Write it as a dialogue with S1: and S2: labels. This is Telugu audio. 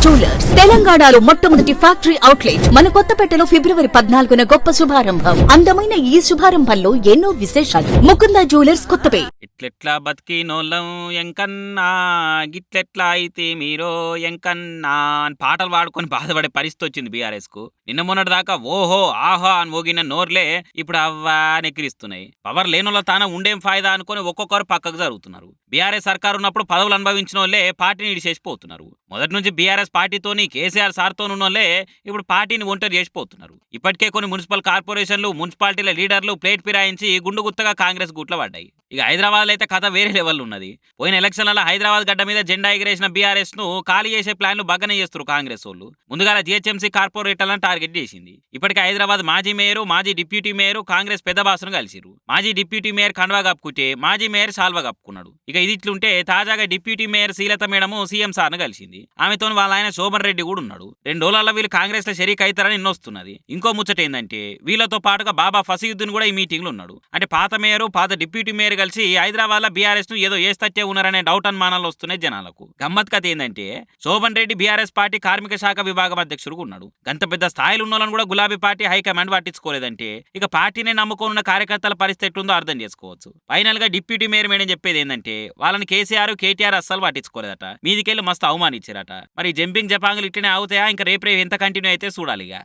S1: జ్యువెలర్స్ తెలంగాణలో మొట్టమొదటి ఫ్యాక్టరీ అవుట్లెట్ మన కొత్తపేటలో ఫిబ్రవరి 14న గొప్ప శుభారంభం. అందమైన ఈ శుభారంభంలో ఎన్నో విశేషాలు. ముకుంద జ్యువెలర్స్ కొత్తపేట.
S2: ఇట్లెట్లా బతికినోళ్ళం ఎంకన్నా గిట్లెట్లా అయితే మీరో ఎంకన్నా అని పాటలు పాడుకొని బాధపడే పరిస్థితి వచ్చింది బీఆర్ఎస్ కు. నిన్న మొన్నటి దాకా ఓహో ఆహో అని మోగిన నోర్లే ఇప్పుడు అవ్వా నెక్కిరిస్తున్నాయి. పవర్ లేనోళ్ళ తాన ఉండేం ఫాయిదా అనుకుని ఒక్కొక్కరు పక్కకు జరుగుతున్నారు. బీఆర్ఎస్ సర్కారు ఉన్నప్పుడు పదవులు అనుభవించిన వాళ్ళే పార్టీని ఇడిచేసిపోతున్నారు. మొదటి నుంచి బీఆర్ఎస్ పార్టీతోని కేసీఆర్ సార్తో ఉన్నోళ్ళే ఇప్పుడు పార్టీని ఒంటరి చేసిపోతున్నారు. ఇప్పటికే కొన్ని మున్సిపల్ కార్పొరేషన్లు మున్సిపాలిటీల లీడర్లు ప్లేట్ ఫిరాయించి గుండు గుత్తగా కాంగ్రెస్ గుట్ల పడ్డాయి. ఇక హైదరాబాద్ అయితే కథ వేరే లెవెల్ ఉన్నది. పోయిన ఎలక్షన్లలో హైదరాబాద్ గడ్డ మీద జెండా ఎగిరేసిన బీఆర్ఎస్ ను ఖాళీ చేసే ప్లాన్లు బగ్గనే చేస్తారు కాంగ్రెస్ వాళ్ళు. ముందుగా జీహెచ్ఎంసీ కార్పొరేటర్లను టార్గెట్ చేసింది. ఇప్పటికే హైదరాబాద్ మాజీ మేయర్, మాజీ డిప్యూటీ మేయర్ కాంగ్రెస్ పెద్ద బాసును కలిసిరు. మాజీ డిప్యూటీ మేయర్ కండువా కప్పుకుంటే మాజీ మేయర్ సాల్వా కప్పుకున్నాడు. ఇక ఇది ఇట్లుంటే తాజాగా deputy mayor Sreelatha madam CM సార్ను కలిసింది. ఆమెతో వాళ్ళ ఆయన శోభన్ రెడ్డి కూడా ఉన్నాడు. 2 రోజులలో వీళ్ళు కాంగ్రెస్ లో షరీక్ అవుతారని నిన్నొస్తున్నది. ఇంకో ముచ్చట ఏంటంటే వీళ్ళతో పాటుగా బాబా ఫసీయుద్దీన్ కూడా ఈ మీటింగ్ లో ఉన్నాడు. అంటే పాత మేయరు పాత డిప్యూటీ మేయర్ కలిసి హైదరాబాద్ లో బీఆర్ఎస్ ను ఏదో ఏస్తచ్చే ఉన్నారనే డౌట్ అనుమానాలు వస్తున్నాయి జనాలకు. గమ్మత్ కథ ఏంటంటే శోభన్ రెడ్డి బీఆర్ఎస్ పార్టీ కార్మిక శాఖ విభాగం అధ్యక్షుడుగా ఉన్నాడు. గంత పెద్ద స్థాయిలో ఉన్నోళ్ళని కూడా గులాబీ పార్టీ హైకమాండ్ పట్టించుకోలేదంటే ఇక పార్టీని నమ్ముకున్న కార్యకర్తల పరిస్థితి ఎట్లుందో అర్థం చేసుకోవచ్చు. ఫైనల్ గా డిప్యూటీ మేయర్ మేడం చెప్పేది ఏంటంటే వాళ్ళని కేసీఆర్ కేటీఆర్ అస్సలు పట్టించుకోలేదట. మీదికెళ్ళి మస్తు అవమానించారట. మరి జంపింగ్ జపాంగులు ఇట్లనే అవుతాయా ఇంకా రేపు ఎంత కంటిన్యూ అయితే చూడాలిగా.